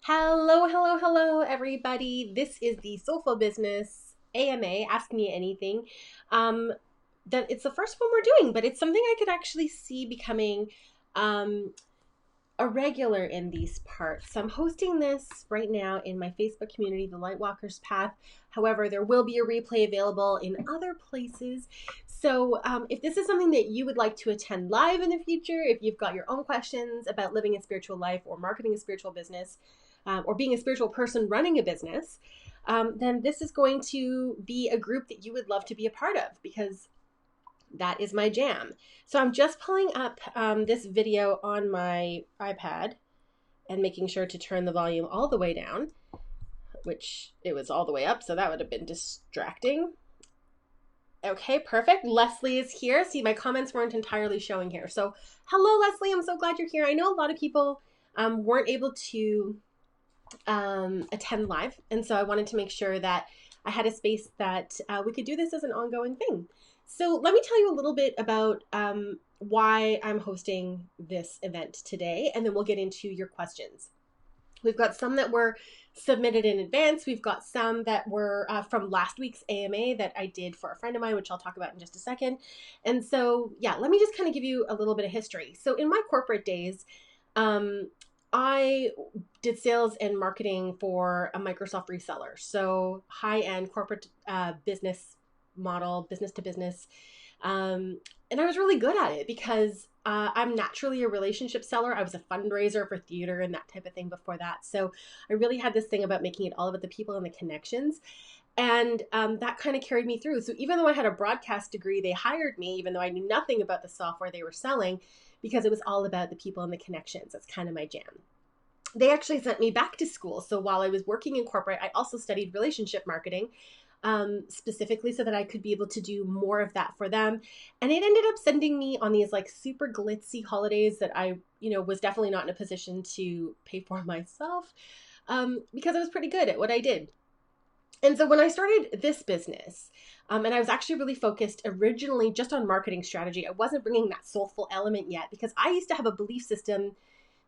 Hello, hello, hello, everybody. This is the Soulful Business AMA, Ask Me Anything. Um, that it's the first one we're doing, but it's something I could actually see becoming um, a regular in these parts. So I'm hosting this right now in my Facebook community, the Lightwalkers Path. However, there will be a replay available in other places. So if this is something that you would like to attend live in the future, if you've got your own questions about living a spiritual life or marketing a spiritual business, or being a spiritual person running a business, then this is going to be a group that you would love to be a part of because that is my jam. So I'm just pulling up this video on my iPad and making sure to turn the volume all the way down, which it was all the way up, so that would have been distracting. Okay, perfect. Leslie is here. See, my comments weren't entirely showing here. So hello, Leslie. I'm so glad you're here. I know a lot of people weren't able to attend live, and so I wanted to make sure that I had a space that we could do this as an ongoing thing. So let me tell you a little bit about why I'm hosting this event today, and then we'll get into your questions. We've got some that were submitted in advance. We've got some that were from last week's AMA that I did for a friend of mine, which I'll talk about in just a second. And so, yeah, let me just kind of give you a little bit of history. So in my corporate days, I did sales and marketing for a Microsoft reseller. So high-end corporate business model, business to business. And I was really good at it because I'm naturally a relationship seller. I was a fundraiser for theater and that type of thing before that. So I really had this thing about making it all about the people and the connections. And that kind of carried me through. So even though I had a broadcast degree, they hired me, even though I knew nothing about the software they were selling, because it was all about the people and the connections. That's kind of my jam. They actually sent me back to school. So while I was working in corporate, I also studied relationship marketing, specifically so that I could be able to do more of that for them. And it ended up sending me on these like super glitzy holidays that I, was definitely not in a position to pay for myself, because I was pretty good at what I did. And so when I started this business, and I was actually really focused originally just on marketing strategy, I wasn't bringing that soulful element yet because I used to have a belief system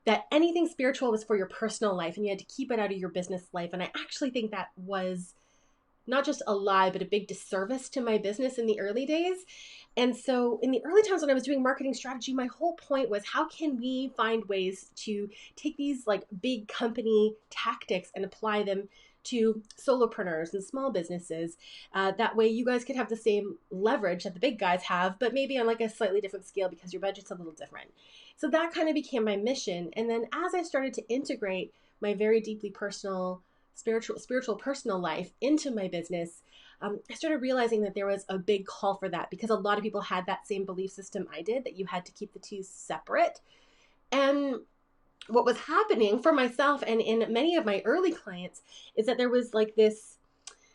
that anything spiritual was for your personal life and you had to keep it out of your business life. And I actually think that was not just a lie, but a big disservice to my business in the early days. And so in the early times when I was doing marketing strategy, my whole point was how can we find ways to take these like big company tactics and apply them to solopreneurs and small businesses. That way you guys could have the same leverage that the big guys have, but maybe on like a slightly different scale because your budget's a little different. So that kind of became my mission. And then as I started to integrate my very deeply personal, spiritual personal life into my business, I started realizing that there was a big call for that because a lot of people had that same belief system I did, that you had to keep the two separate. And what was happening for myself and in many of my early clients is that there was like this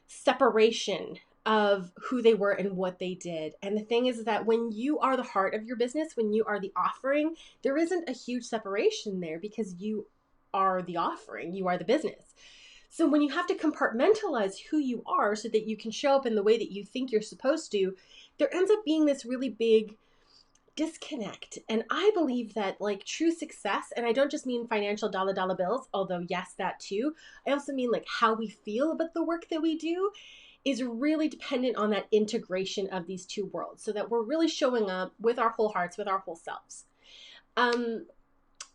separation of who they were and what they did. And the thing is that when you are the heart of your business, when you are the offering, there isn't a huge separation there because you are the offering, you are the business. So when you have to compartmentalize who you are so that you can show up in the way that you think you're supposed to, there ends up being this really big disconnect. And I believe that like true success, and I don't just mean financial dollar bills, although yes, that too. I also mean like how we feel about the work that we do is really dependent on that integration of these two worlds so that we're really showing up with our whole hearts, with our whole selves.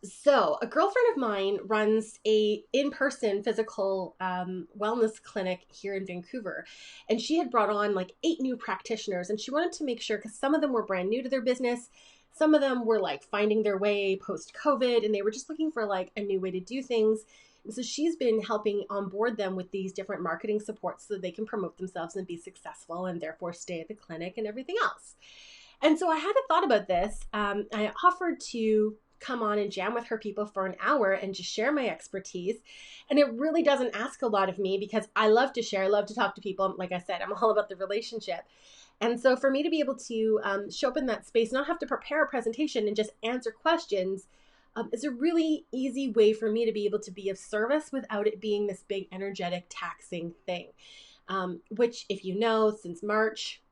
So a girlfriend of mine runs a in-person physical wellness clinic here in Vancouver. And she had brought on like 8 new practitioners and she wanted to make sure, because some of them were brand new to their business. Some of them were like finding their way post-COVID and they were just looking for like a new way to do things. And so she's been helping onboard them with these different marketing supports so that they can promote themselves and be successful and therefore stay at the clinic and everything else. And so I had a thought about this. I offered to come on and jam with her people for an hour and just share my expertise. And it really doesn't ask a lot of me because I love to share. I love to talk to people. Like I said, I'm all about the relationship. And so for me to be able to show up in that space, not have to prepare a presentation and just answer questions is a really easy way for me to be able to be of service without it being this big energetic taxing thing. Which, if you know, since March,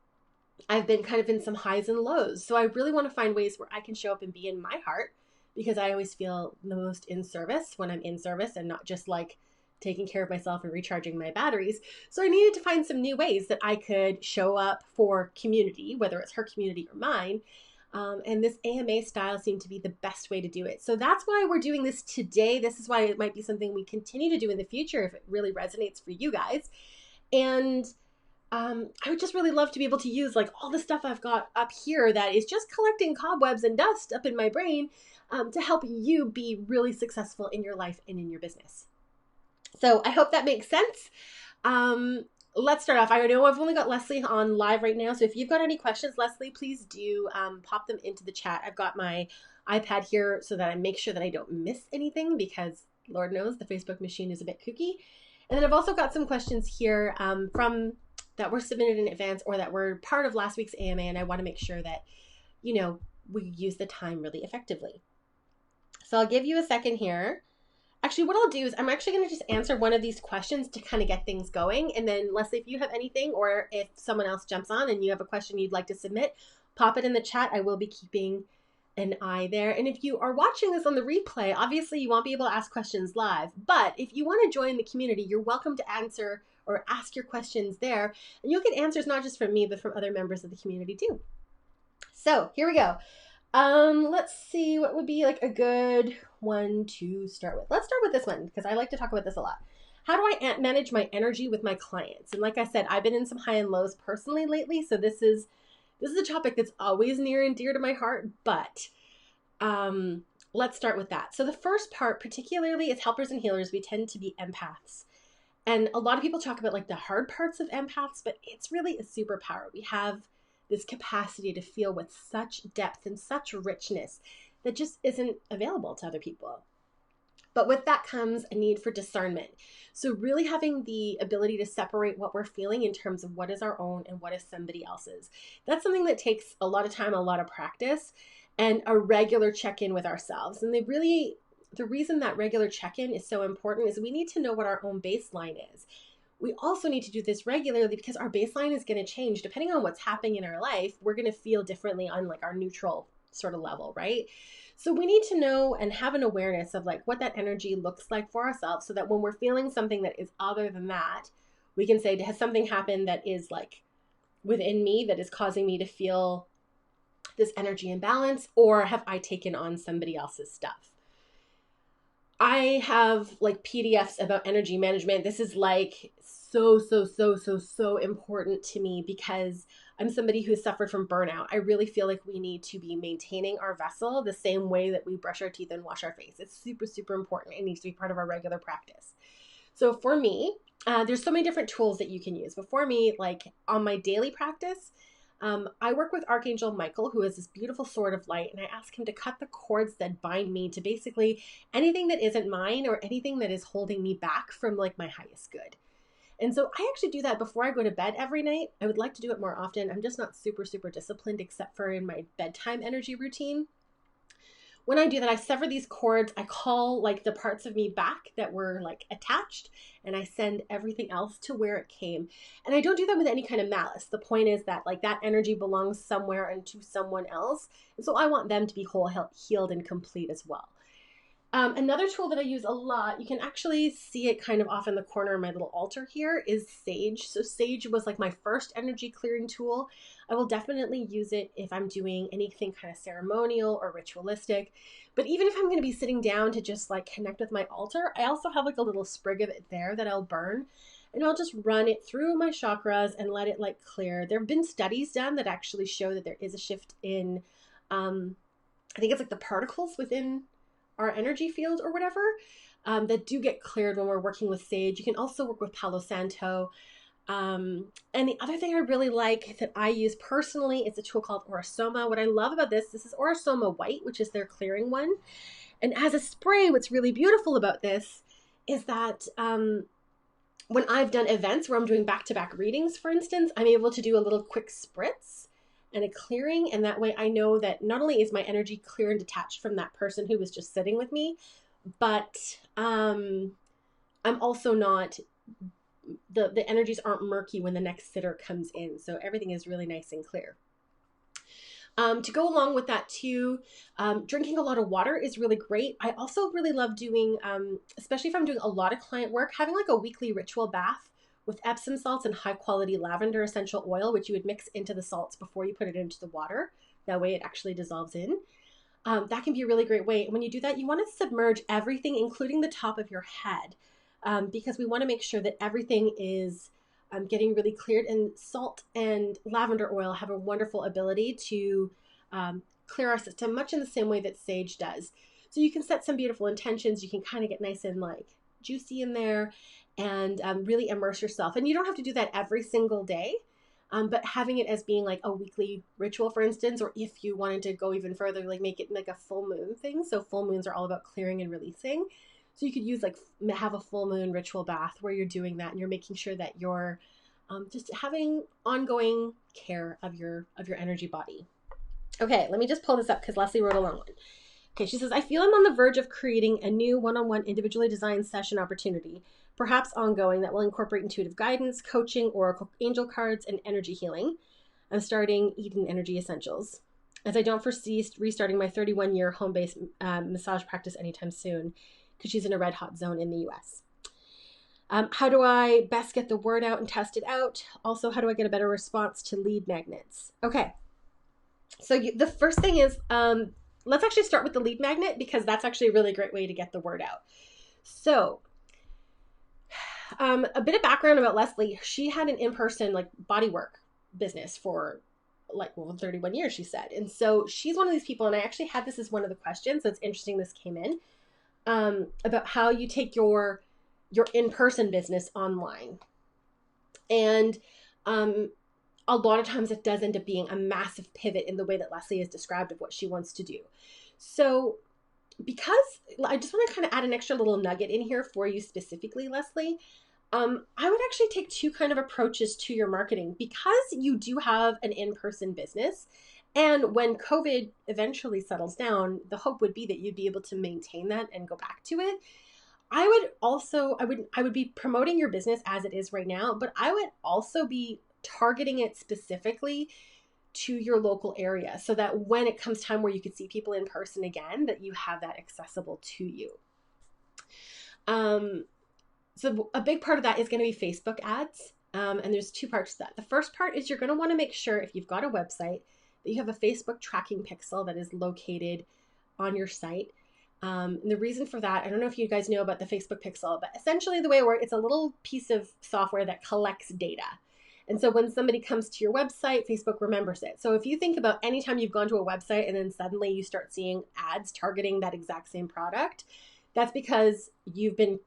I've been kind of in some highs and lows. So I really want to find ways where I can show up and be in my heart, because I always feel the most in service when I'm in service and not just like taking care of myself and recharging my batteries. So I needed to find some new ways that I could show up for community, whether it's her community or mine. And this AMA style seemed to be the best way to do it. So that's why we're doing this today. This is why it might be something we continue to do in the future if it really resonates for you guys. And I would just really love to be able to use like all the stuff I've got up here that is just collecting cobwebs and dust up in my brain to help you be really successful in your life and in your business. So I hope that makes sense. Let's start off. I know I've only got Leslie on live right now. So if you've got any questions, Leslie, please do pop them into the chat. I've got my iPad here so that I make sure that I don't miss anything because Lord knows the Facebook machine is a bit kooky. And then I've also got some questions here from that were submitted in advance or that were part of last week's AMA. And I want to make sure that, you know, we use the time really effectively. So I'll give you a second here. Actually, what I'll do is I'm actually going to just answer one of these questions to kind of get things going. And then Leslie, if you have anything or if someone else jumps on and you have a question you'd like to submit, pop it in the chat. I will be keeping an eye there. And if you are watching this on the replay, obviously you won't be able to ask questions live. But if you want to join the community, you're welcome to answer or ask your questions there. And you'll get answers not just from me, but from other members of the community too. So here we go. Let's see what would be like a good one to start with. Let's start with this one because I like to talk about this a lot. How do I manage my energy with my clients? And like I said, I've been in some high and lows personally lately. So this is a topic that's always near and dear to my heart, but let's start with that. So the first part, particularly as helpers and healers, we tend to be empaths. And a lot of people talk about like the hard parts of empaths, but it's really a superpower. We have this capacity to feel with such depth and such richness that just isn't available to other people. But with that comes a need for discernment. So really having the ability to separate what we're feeling in terms of what is our own and what is somebody else's. That's something that takes a lot of time, a lot of practice, and a regular check-in with ourselves. And the reason that regular check-in is so important is we need to know what our own baseline is. We also need to do this regularly because our baseline is going to change. Depending on what's happening in our life, we're going to feel differently on like our neutral sort of level, right? So we need to know and have an awareness of like what that energy looks like for ourselves so that when we're feeling something that is other than that, we can say, has something happened that is like within me that is causing me to feel this energy imbalance, or have I taken on somebody else's stuff? I have like PDFs about energy management. This is like so important to me because I'm somebody who has suffered from burnout. I really feel like we need to be maintaining our vessel the same way that we brush our teeth and wash our face. It's super important. It needs to be part of our regular practice. So for me, there's so many different tools that you can use. But for me, like on my daily practice, I work with Archangel Michael, who is this beautiful sword of light, and I ask him to cut the cords that bind me to basically anything that isn't mine or anything that is holding me back from like my highest good. And so I actually do that before I go to bed every night. I would like to do it more often. I'm just not super disciplined except for in my bedtime energy routine. When I do that, I sever these cords. I call like the parts of me back that were like attached, and I send everything else to where it came. And I don't do that with any kind of malice. The point is that like that energy belongs somewhere and to someone else. And so I want them to be whole, healed, and complete as well. Another tool that I use a lot, you can actually see it kind of off in the corner of my little altar here, is Sage. So Sage was like my first energy clearing tool. I will definitely use it if I'm doing anything kind of ceremonial or ritualistic. But even if I'm going to be sitting down to just like connect with my altar, I also have like a little sprig of it there that I'll burn. And I'll just run it through my chakras and let it like clear. There have been studies done that actually show that there is a shift in, I think it's like the particles within our energy field or whatever, that do get cleared when we're working with Sage. You can also work with Palo Santo. And the other thing I really like that I use personally is a tool called Orasoma. What I love about this is Orasoma White, which is their clearing one. And as a spray, what's really beautiful about this is that when I've done events where I'm doing back-to-back readings, for instance, I'm able to do a little quick spritz and a clearing, and that way I know that not only is my energy clear and detached from that person who was just sitting with me, but I'm also not, the energies aren't murky when the next sitter comes in, so everything is really nice and clear. To go along with that too, drinking a lot of water is really great. I also really love doing, especially if I'm doing a lot of client work, having like a weekly ritual bath with Epsom salts and high quality lavender essential oil, which you would mix into the salts before you put it into the water. That way it actually dissolves in. That can be a really great way. And when you do that, you want to submerge everything, including the top of your head, because we want to make sure that everything is getting really cleared. And salt and lavender oil have a wonderful ability to clear our system, much in the same way that sage does. So you can set some beautiful intentions. You can kind of get nice and like juicy in there and really immerse yourself. And you don't have to do that every single day. But having it as being like a weekly ritual, for instance, or if you wanted to go even further, like make it like a full moon thing. So full moons are all about clearing and releasing. So you could use like have a full moon ritual bath where you're doing that and you're making sure that you're just having ongoing care of your energy body. Okay, let me just pull this up because Leslie wrote a long one. Okay, she says, I feel I'm on the verge of creating a new one-on-one individually designed session opportunity, perhaps ongoing, that will incorporate intuitive guidance, coaching, oracle angel cards, and energy healing. I'm starting Eden Energy Essentials, as I don't foresee restarting my 31-year home-based massage practice anytime soon, because she's in a red hot zone in the US. How do I best get the word out and test it out? Also, how do I get a better response to lead magnets? Okay, so the first thing is, let's actually start with the lead magnet, because that's actually a really great way to get the word out. So a bit of background about Leslie. She had an in-person like bodywork business for like 31 years, she said. And so she's one of these people, and I actually had this as one of the questions, so it's interesting this came in, about how you take your in-person business online. And a lot of times it does end up being a massive pivot in the way that Leslie has described of what she wants to do. So because I just want to kind of add an extra little nugget in here for you specifically, Leslie, I would actually take two kind of approaches to your marketing, because you do have an in-person business. And when COVID eventually settles down, the hope would be that you'd be able to maintain that and go back to it. I would be promoting your business as it is right now, but I would also be targeting it specifically to your local area, so that when it comes time where you could see people in person again, that you have that accessible to you. So a big part of that is going to be Facebook ads. And there's two parts to that. The first part is you're going to want to make sure, if you've got a website, that you have a Facebook tracking pixel that is located on your site. And the reason for that, I don't know if you guys know about the Facebook pixel, but essentially the way it works, it's a little piece of software that collects data. And so when somebody comes to your website, Facebook remembers it. So if you think about any time you've gone to a website and then suddenly you start seeing ads targeting that exact same product, that's because you've been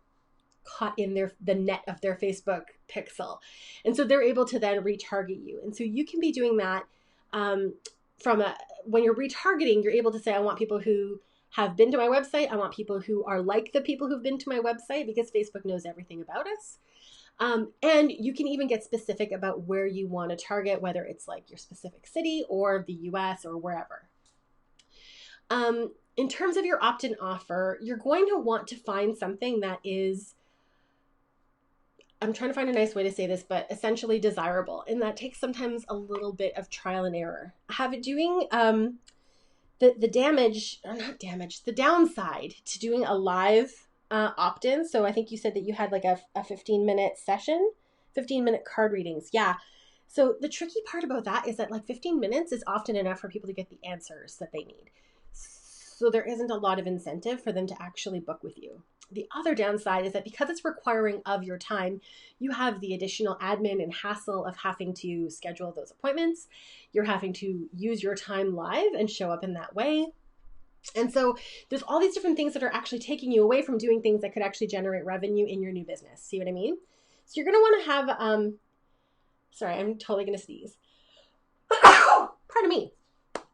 caught in the net of their Facebook pixel. And so they're able to then retarget you. And so you can be doing that when you're retargeting, you're able to say, I want people who have been to my website. I want people who are like the people who've been to my website, because Facebook knows everything about us. And you can even get specific about where you want to target, whether it's like your specific city or the US or wherever. In terms of your opt-in offer, you're going to want to find something that is, I'm trying to find a nice way to say this, but essentially desirable. And that takes sometimes a little bit of trial and error. Doing the downside to doing a live opt-in. So I think you said that you had like a 15-minute session, 15-minute card readings. Yeah. So the tricky part about that is that like 15 minutes is often enough for people to get the answers that they need. So there isn't a lot of incentive for them to actually book with you. The other downside is that because it's requiring of your time, you have the additional admin and hassle of having to schedule those appointments. You're having to use your time live and show up in that way. And so there's all these different things that are actually taking you away from doing things that could actually generate revenue in your new business. See what I mean? So you're going to want to have, sorry, I'm totally going to sneeze. Pardon me.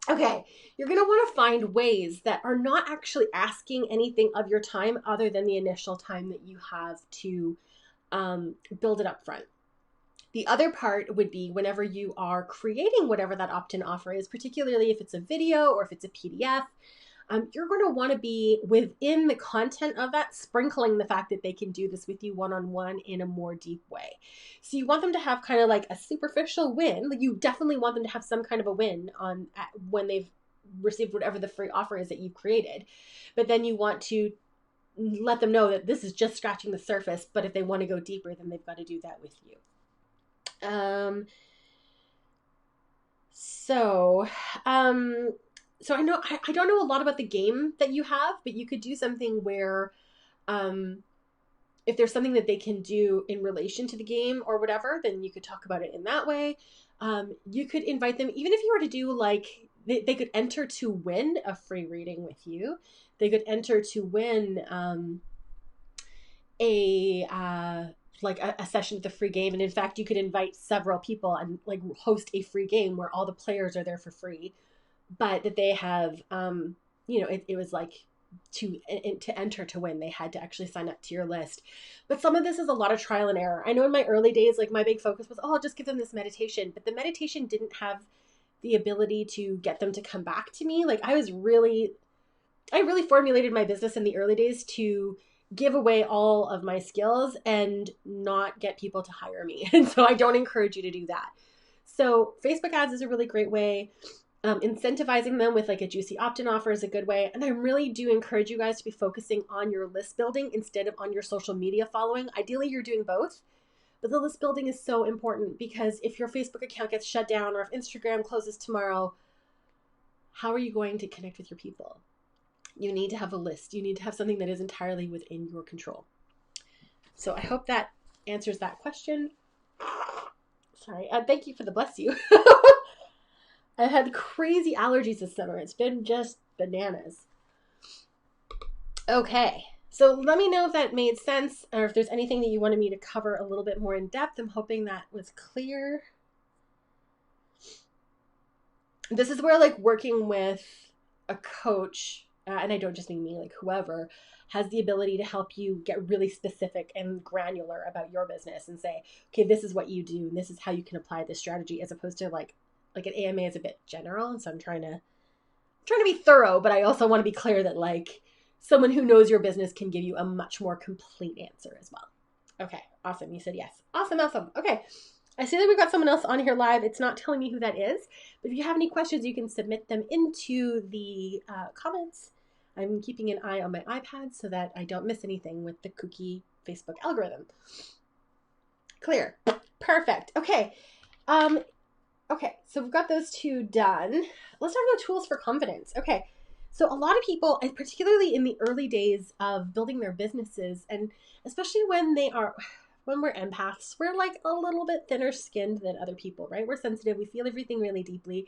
Okay, you're going to want to find ways that are not actually asking anything of your time other than the initial time that you have to build it up front. The other part would be whenever you are creating whatever that opt-in offer is, particularly if it's a video or if it's a PDF, you're going to want to be within the content of that, sprinkling the fact that they can do this with you one-on-one in a more deep way. So you want them to have kind of like a superficial win. Like you definitely want them to have some kind of a win when they've received whatever the free offer is that you've created. But then you want to let them know that this is just scratching the surface, but if they want to go deeper, then they've got to do that with you. So I know I don't know a lot about the game that you have, but you could do something where if there's something that they can do in relation to the game or whatever, then you could talk about it in that way. You could invite them, even if you were to do like, they could enter to win a free reading with you. They could enter to win a session with a free game. And in fact, you could invite several people and like host a free game where all the players are there for free, but that they have, it was like to enter to win, they had to actually sign up to your list. But some of this is a lot of trial and error. I know in my early days, like my big focus was, I'll just give them this meditation, but the meditation didn't have the ability to get them to come back to me. Like I really formulated my business in the early days to give away all of my skills and not get people to hire me. And so I don't encourage you to do that. So Facebook ads is a really great way. Incentivizing them with like a juicy opt-in offer is a good way. And I really do encourage you guys to be focusing on your list building instead of on your social media following. Ideally, you're doing both. But the list building is so important because if your Facebook account gets shut down or if Instagram closes tomorrow, how are you going to connect with your people? You need to have a list. You need to have something that is entirely within your control. So I hope that answers that question. Sorry. Thank you for the bless you. I had crazy allergies this summer. It's been just bananas. Okay. So let me know if that made sense or if there's anything that you wanted me to cover a little bit more in depth. I'm hoping that was clear. This is where like working with a coach, and I don't just mean me, like whoever has the ability to help you get really specific and granular about your business and say, okay, this is what you do and this is how you can apply this strategy, as opposed to like an AMA is a bit general. And so I'm trying to be thorough, but I also want to be clear that like someone who knows your business can give you a much more complete answer as well. Okay, awesome. You said yes. Awesome. Okay. I see that we've got someone else on here live. It's not telling me who that is, but if you have any questions, you can submit them into the comments. I'm keeping an eye on my iPad so that I don't miss anything with the kooky Facebook algorithm. Clear. Perfect. Okay. Okay, so we've got those two done. Let's talk about tools for confidence. Okay, so a lot of people, and particularly in the early days of building their businesses, and especially when we're empaths, we're like a little bit thinner skinned than other people, right? We're sensitive. We feel everything really deeply.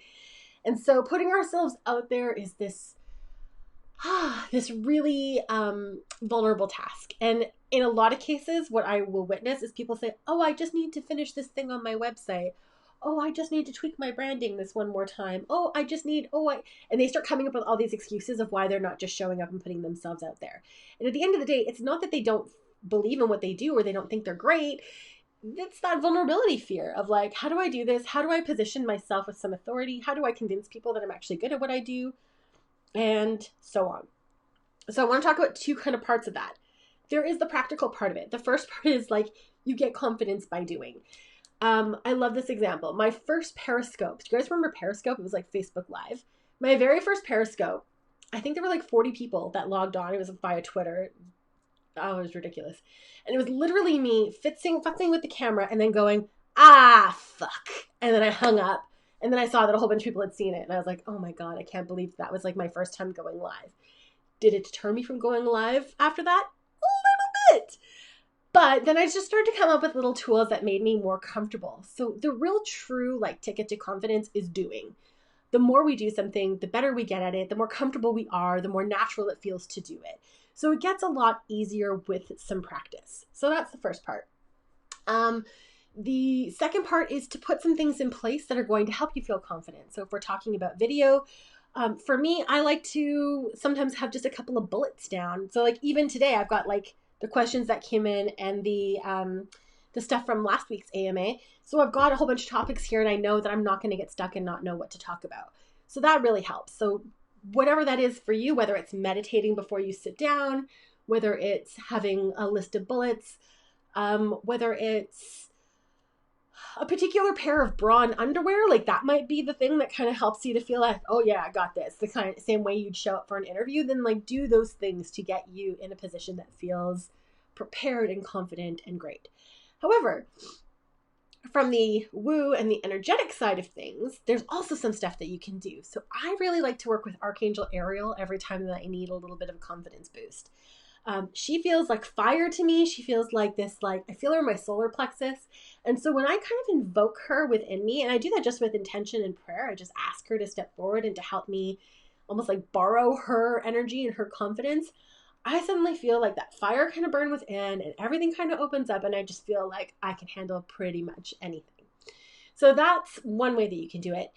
And so putting ourselves out there is this really vulnerable task. And in a lot of cases, what I will witness is people say, oh, I just need to finish this thing on my website. Oh, I just need to tweak my branding this one more time. Oh, and they start coming up with all these excuses of why they're not just showing up and putting themselves out there. And at the end of the day, it's not that they don't believe in what they do or they don't think they're great. It's that vulnerability fear of like, how do I do this? How do I position myself with some authority? How do I convince people that I'm actually good at what I do? And so on. So I want to talk about two kind of parts of that. There is the practical part of it. The first part is like, you get confidence by doing. I love this example. My first Periscope. Do you guys remember Periscope? It was like Facebook Live. My very first Periscope, I think there were like 40 people that logged on. It was via Twitter. Oh, it was ridiculous. And it was literally me futzing with the camera and then going, fuck. And then I hung up. And then I saw that a whole bunch of people had seen it. And I was like, oh my God, I can't believe that was like my first time going live. Did it deter me from going live after that? A little bit. But then I just started to come up with little tools that made me more comfortable. So the real true like ticket to confidence is doing. The more we do something, the better we get at it, the more comfortable we are, the more natural it feels to do it. So it gets a lot easier with some practice. So that's the first part. The second part is to put some things in place that are going to help you feel confident. So if we're talking about video, for me, I like to sometimes have just a couple of bullets down. So like even today, I've got like the questions that came in and the stuff from last week's AMA. So I've got a whole bunch of topics here and I know that I'm not going to get stuck and not know what to talk about. So that really helps. So whatever that is for you, whether it's meditating before you sit down, whether it's having a list of bullets, whether it's a particular pair of bra and underwear, like that might be the thing that kind of helps you to feel like, oh yeah, I got this. The kind of same way you'd show up for an interview, then like do those things to get you in a position that feels prepared and confident and great. However, from the woo and the energetic side of things, there's also some stuff that you can do. So I really like to work with Archangel Ariel every time that I need a little bit of a confidence boost. She feels like fire to me. She feels like this, like I feel her in my solar plexus. And so when I kind of invoke her within me, and I do that just with intention and prayer, I just ask her to step forward and to help me almost like borrow her energy and her confidence. I suddenly feel like that fire kind of burn within and everything kind of opens up, and I just feel like I can handle pretty much anything. So that's one way that you can do it.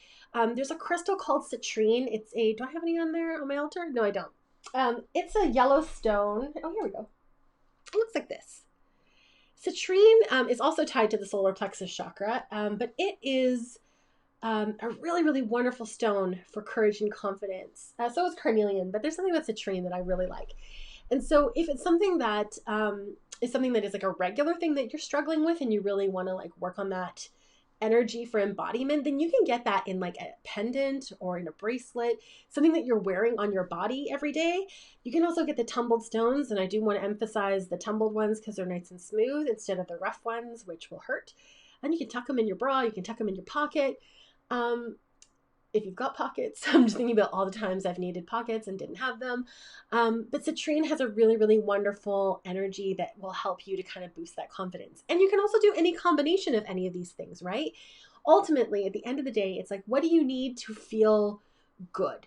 There's a crystal called citrine. It's a, do I have any on there on my altar? No, I don't. It's a yellow stone. Oh, here we go. It looks like this. Citrine is also tied to the solar plexus chakra, but it is a really, really wonderful stone for courage and confidence. So is carnelian, but there's something about citrine that I really like. And so if it's something that is like a regular thing that you're struggling with and you really want to like work on that energy for embodiment, then you can get that in like a pendant or in a bracelet, something that you're wearing on your body every day. You can also get the tumbled stones, and I do want to emphasize the tumbled ones because they're nice and smooth instead of the rough ones, which will hurt. And you can tuck them in your bra, you can tuck them in your pocket. If you've got pockets, I'm just thinking about all the times I've needed pockets and didn't have them. But citrine has a really, really wonderful energy that will help you to kind of boost that confidence. And you can also do any combination of any of these things, right? Ultimately, at the end of the day, it's like, what do you need to feel good?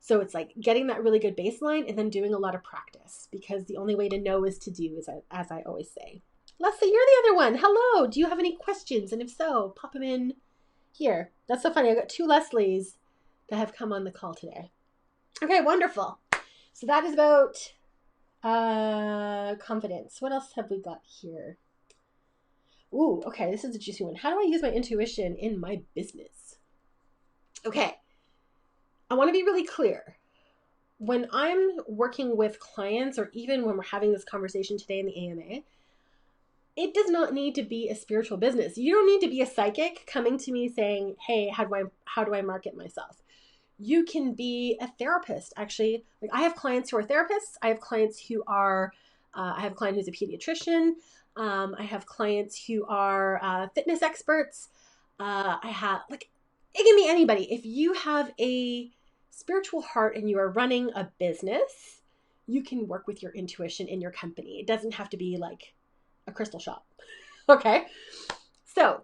So it's like getting that really good baseline and then doing a lot of practice, because the only way to know is to do, as I always say. Leslie, you're the other one. Hello. Do you have any questions? And if so, pop them in here. That's so funny. I got two Leslies that have come on the call today. Okay, wonderful. So that is about confidence. What else have we got here? Ooh, okay, this is a juicy one. How do I use my intuition in my business? Okay, I want to be really clear. When I'm working with clients, or even when we're having this conversation today in the AMA, it does not need to be a spiritual business. You don't need to be a psychic coming to me saying, hey, how do I market myself? You can be a therapist. Actually, like I have clients who are therapists. I have clients who are, I have a client who's a pediatrician. I have clients who are fitness experts. I have, like, it can be anybody. If you have a spiritual heart and you are running a business, you can work with your intuition in your company. It doesn't have to be like a crystal shop. Okay. So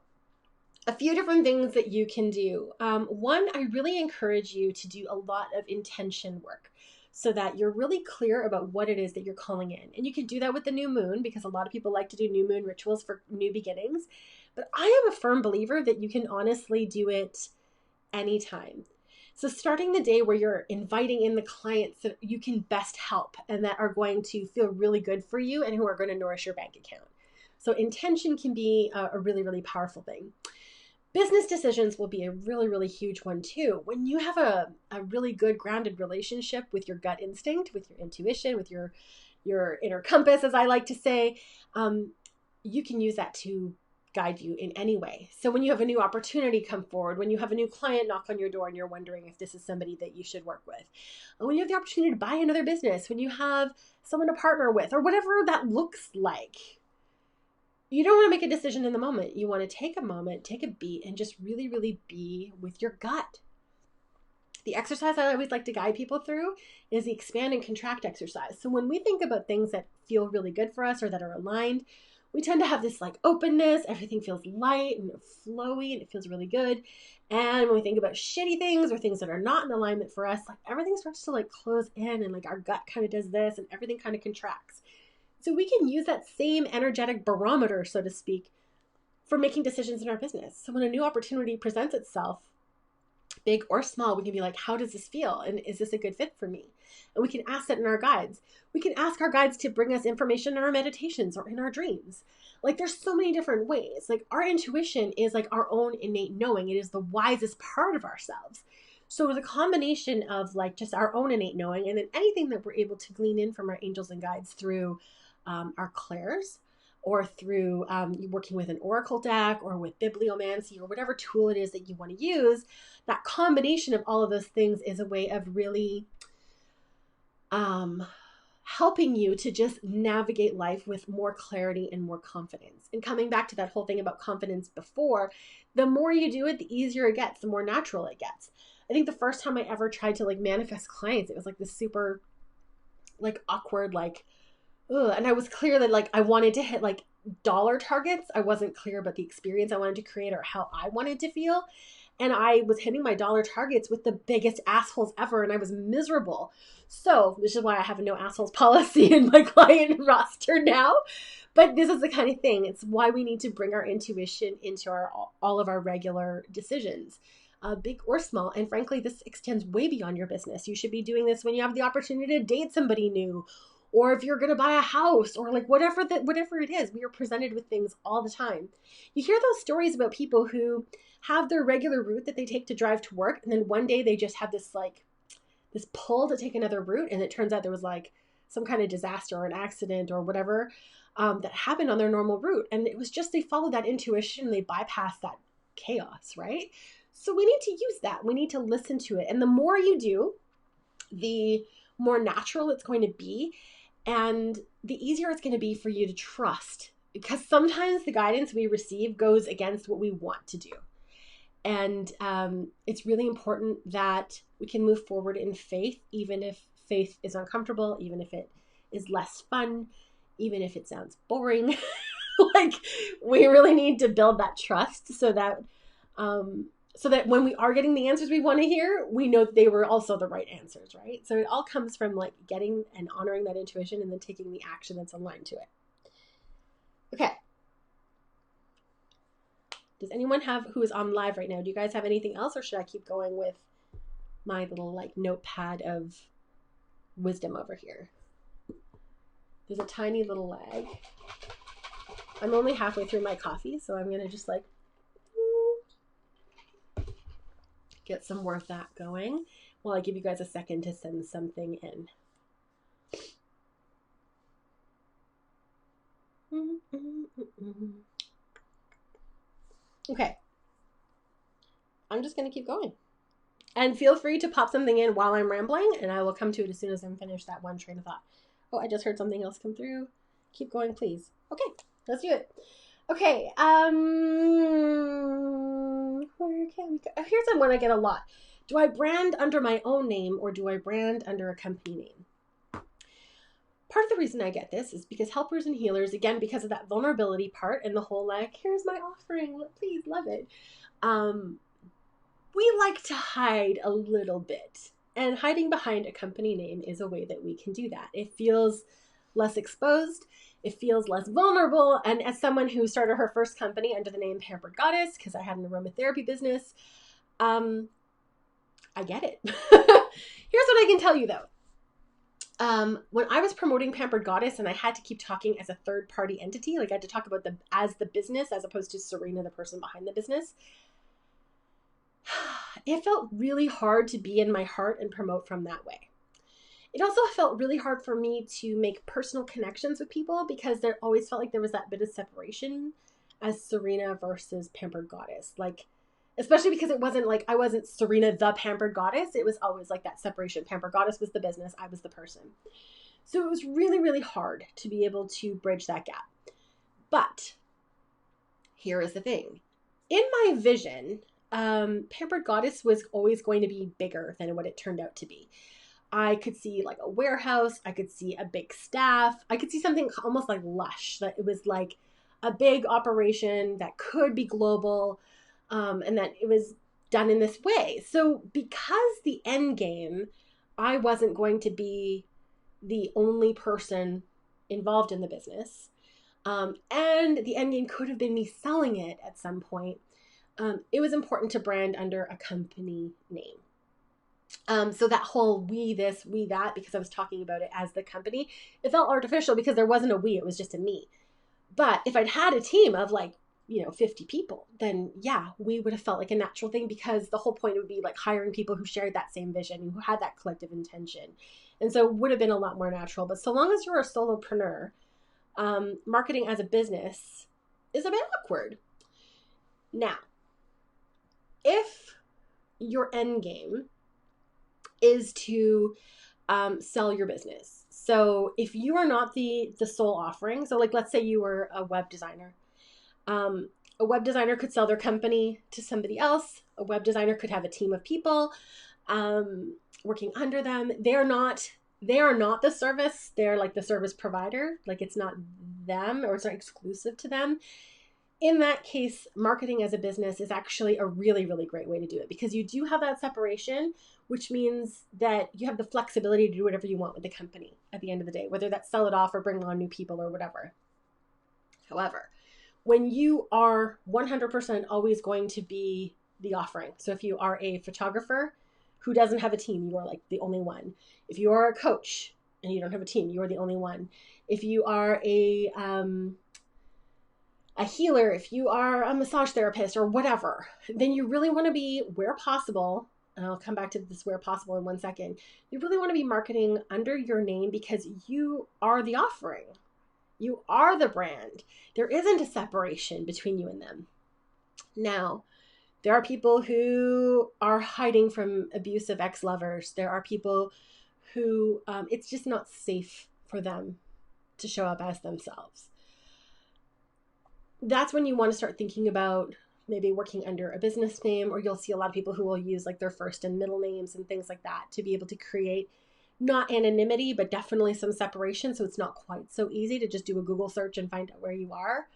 a few different things that you can do. One, I really encourage you to do a lot of intention work so that you're really clear about what it is that you're calling in. And you can do that with the new moon, because a lot of people like to do new moon rituals for new beginnings. But I am a firm believer that you can honestly do it anytime. So starting the day where you're inviting in the clients that you can best help and that are going to feel really good for you and who are going to nourish your bank account. So intention can be a really, really powerful thing. Business decisions will be a really, really huge one too. When you have a really good grounded relationship with your gut instinct, with your intuition, with your inner compass, as I like to say, you can use that to guide you in any way. So when you have a new opportunity come forward, when you have a new client knock on your door and you're wondering if this is somebody that you should work with, when you have the opportunity to buy another business, when you have someone to partner with, or whatever that looks like, you don't want to make a decision in the moment. You want to take a moment, take a beat, and just really, really be with your gut. The exercise I always like to guide people through is the expand and contract exercise. So when we think about things that feel really good for us or that are aligned, we tend to have this like openness. Everything feels light and flowy and it feels really good. And when we think about shitty things or things that are not in alignment for us, like everything starts to like close in and like our gut kind of does this and everything kind of contracts. So we can use that same energetic barometer, so to speak, for making decisions in our business. So when a new opportunity presents itself, big or small, we can be like, how does this feel? And is this a good fit for me? And we can ask that in our guides. We can ask our guides to bring us information in our meditations or in our dreams. Like there's so many different ways. Like our intuition is like our own innate knowing. It is the wisest part of ourselves. So the combination of like just our own innate knowing, and then anything that we're able to glean in from our angels and guides through our clairs, or through working with an oracle deck or with bibliomancy or whatever tool it is that you want to use, that combination of all of those things is a way of really helping you to just navigate life with more clarity and more confidence. And coming back to that whole thing about confidence before, the more you do it, the easier it gets, the more natural it gets. I think the first time I ever tried to like manifest clients, it was like this super like awkward, like, ugh. And I was clear that like I wanted to hit like dollar targets. I wasn't clear about the experience I wanted to create or how I wanted to feel. And I was hitting my dollar targets with the biggest assholes ever, and I was miserable. So this is why I have a no assholes policy in my client roster now. But this is the kind of thing. It's why we need to bring our intuition into all of our regular decisions, big or small. And frankly, this extends way beyond your business. You should be doing this when you have the opportunity to date somebody new, or if you're going to buy a house, or like whatever it is. We are presented with things all the time. You hear those stories about people who have their regular route that they take to drive to work, and then one day they just have this pull to take another route, and it turns out there was like some kind of disaster or an accident or whatever that happened on their normal route, and it was just they followed that intuition and they bypassed that chaos, right? So we need to use that. We need to listen to it, and the more you do, the more natural it's going to be, and the easier it's going to be for you to trust, because sometimes the guidance we receive goes against what we want to do. And it's really important that we can move forward in faith, even if faith is uncomfortable, even if it is less fun, even if it sounds boring. Like, we really need to build that trust so that when we are getting the answers we want to hear, we know that they were also the right answers, right? So it all comes from like getting and honoring that intuition and then taking the action that's aligned to it. Okay. Does anyone who is on live right now, do you guys have anything else, or should I keep going with my little like notepad of wisdom over here? There's a tiny little lag. I'm only halfway through my coffee, so I'm going to just like get some more of that going while I give you guys a second to send something in. Okay. I'm just going to keep going. And feel free to pop something in while I'm rambling, and I will come to it as soon as I'm finished that one train of thought. Oh, I just heard something else come through. Keep going, please. Okay, let's do it. Okay, where can we go? Here's one I get a lot. Do I brand under my own name, or do I brand under a company name? Part of the reason I get this is because helpers and healers, again, because of that vulnerability part and the whole like, here's my offering, please love it. We like to hide a little bit, and hiding behind a company name is a way that we can do that. It feels less exposed. It feels less vulnerable. And as someone who started her first company under the name Pampered Goddess, because I had an aromatherapy business, I get it. Here's what I can tell you though. When I was promoting Pampered Goddess and I had to keep talking as a third party entity, like I had to talk about as the business as opposed to Serena, the person behind the business, it felt really hard to be in my heart and promote from that way. It also felt really hard for me to make personal connections with people because there always felt like there was that bit of separation as Serena versus Pampered Goddess. Like, especially because it wasn't like I wasn't Serena the Pampered Goddess. It was always like that separation. Pampered Goddess was the business. I was the person. So it was really, really hard to be able to bridge that gap. But here is the thing. In my vision, Pampered Goddess was always going to be bigger than what it turned out to be. I could see like a warehouse. I could see a big staff. I could see something almost like Lush, that it was like a big operation that could be global, and that it was done in this way. So because the end game, I wasn't going to be the only person involved in the business, and the end game could have been me selling it at some point, it was important to brand under a company name. So that whole we this, we that, because I was talking about it as the company, it felt artificial because there wasn't a we, it was just a me. But if I'd had a team of like 50 people, then yeah, we would have felt like a natural thing, because the whole point would be like hiring people who shared that same vision, who had that collective intention. And so it would have been a lot more natural. But so long as you're a solopreneur, marketing as a business is a bit awkward. Now, if your end game is to sell your business, so if you are not the sole offering, so like let's say you were a web designer, a web designer could sell their company to somebody else. A web designer could have a team of people working under them. They are not the service. They're like the service provider. Like it's not them, or it's not exclusive to them. In that case, marketing as a business is actually a really, really great way to do it, because you do have that separation, which means that you have the flexibility to do whatever you want with the company at the end of the day, whether that's sell it off or bring on new people or whatever. However, when you are 100% always going to be the offering, so if you are a photographer who doesn't have a team, you are like the only one. If you are a coach and you don't have a team, you are the only one. If you are a healer, if you are a massage therapist or whatever, then you really want to be, where possible, and I'll come back to this where possible in one second, you really want to be marketing under your name, because you are the offering. You are the brand. There isn't a separation between you and them. Now, there are people who are hiding from abusive ex-lovers. There are people who it's just not safe for them to show up as themselves. That's when you want to start thinking about maybe working under a business name, or you'll see a lot of people who will use like their first and middle names and things like that to be able to create not anonymity, but definitely some separation. So it's not quite so easy to just do a Google search and find out where you are.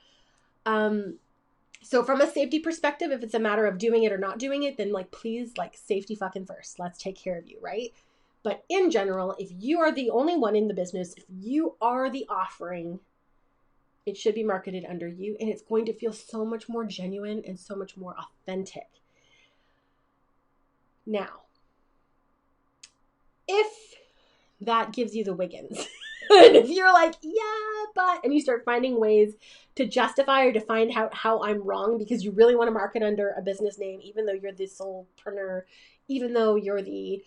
So from a safety perspective, if it's a matter of doing it or not doing it, then like, please, like, safety fucking first. Let's take care of you, right? But in general, if you are the only one in the business, if you are the offering, it should be marketed under you, and it's going to feel so much more genuine and so much more authentic. Now, if that gives you the wiggins, and if you're like, yeah, but, and you start finding ways to justify or to find out how I'm wrong, because you really want to market under a business name, even though you're the solopreneur, even though you're the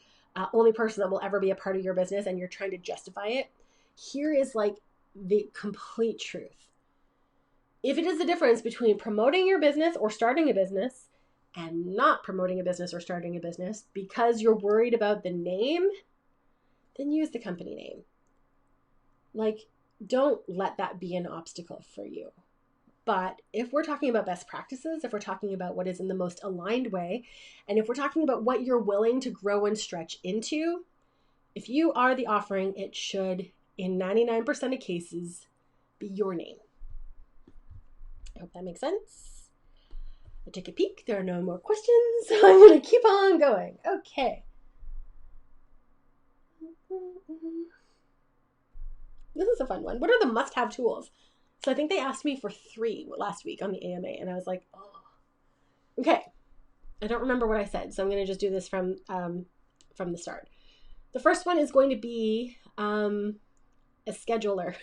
only person that will ever be a part of your business, and you're trying to justify it, here is like the complete truth. If it is the difference between promoting your business or starting a business and not promoting a business or starting a business because you're worried about the name, then use the company name. Like, don't let that be an obstacle for you. But if we're talking about best practices, if we're talking about what is in the most aligned way, and if we're talking about what you're willing to grow and stretch into, if you are the offering, it should, in 99% of cases, be your name. I hope that makes sense. I took a peek. There are no more questions, so I'm going to keep on going. Okay. This is a fun one. What are the must-have tools? So I think they asked me for 3 last week on the AMA, and I was like, oh. Okay. I don't remember what I said, so I'm going to just do this from the start. The first one is going to be a scheduler,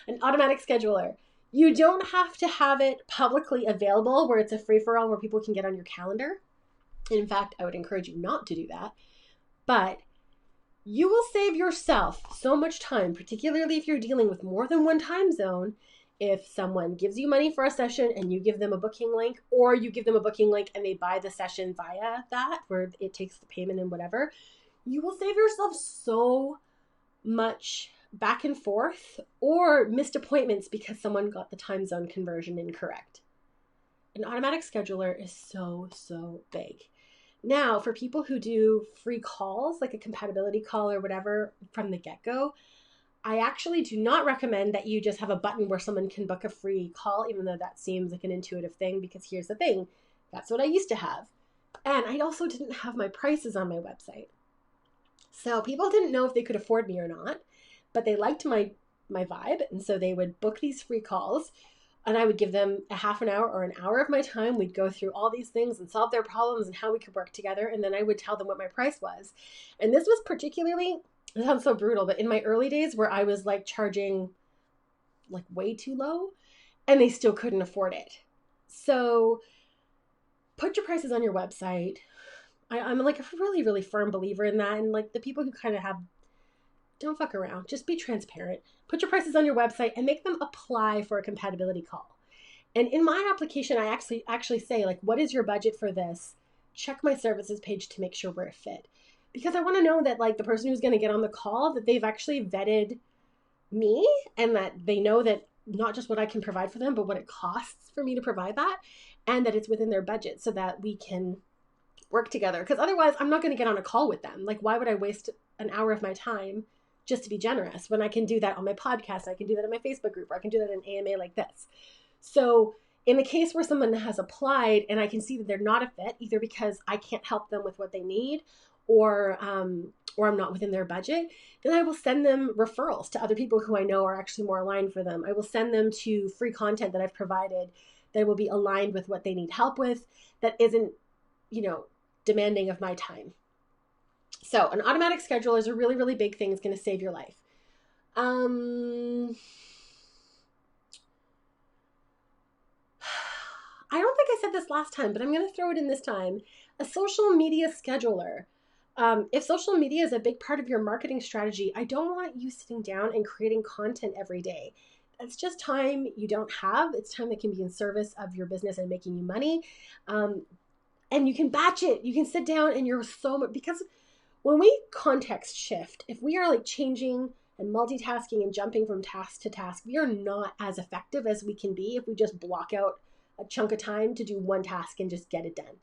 an automatic scheduler. You don't have to have it publicly available where it's a free-for-all where people can get on your calendar. In fact, I would encourage you not to do that. But you will save yourself so much time, particularly if you're dealing with more than one time zone. If someone gives you money for a session and you give them a booking link, or you give them a booking link and they buy the session via that, where it takes the payment and whatever, you will save yourself so much back and forth or missed appointments because someone got the time zone conversion incorrect. An automatic scheduler is so big. Now, for people who do free calls, like a compatibility call or whatever from the get-go, I actually do not recommend that you just have a button where someone can book a free call, even though that seems like an intuitive thing, because here's the thing. That's what I used to have. And I also didn't have my prices on my website. So people didn't know if they could afford me or not, but they liked my vibe. And so they would book these free calls, and I would give them a half an hour or an hour of my time. We'd go through all these things and solve their problems and how we could work together. And then I would tell them what my price was. And this was particularly, it sounds so brutal, but in my early days where I was like charging like way too low. and they still couldn't afford it. So put your prices on your website. I'm like a really, really firm believer in that. And like the people who kind of have, don't fuck around, just be transparent. Put your prices on your website and make them apply for a compatibility call. And in my application, I actually say, like, what is your budget for this? Check my services page to make sure we're a fit. Because I want to know that, like, the person who's going to get on the call, that they've actually vetted me and that they know that not just what I can provide for them, but what it costs for me to provide that, and that it's within their budget so that we can work together. Because otherwise, I'm not going to get on a call with them. Like, why would I waste an hour of my time just to be generous when I can do that on my podcast? I can do that in my Facebook group, or I can do that in an AMA like this. So in the case where someone has applied and I can see that they're not a fit, either because I can't help them with what they need, or I'm not within their budget, then I will send them referrals to other people who I know are actually more aligned for them. I will send them to free content that I've provided that will be aligned with what they need help with, that isn't, demanding of my time. So an automatic scheduler is a really, really big thing. It's going to save your life. I don't think I said this last time, but I'm going to throw it in this time. A social media scheduler. If social media is a big part of your marketing strategy, I don't want you sitting down and creating content every day. That's just time you don't have. It's time that can be in service of your business and making you money. And you can batch it. You can sit down and you're so much, because when we context shift, if we are like changing and multitasking and jumping from task to task, we are not as effective as we can be if we just block out a chunk of time to do one task and just get it done.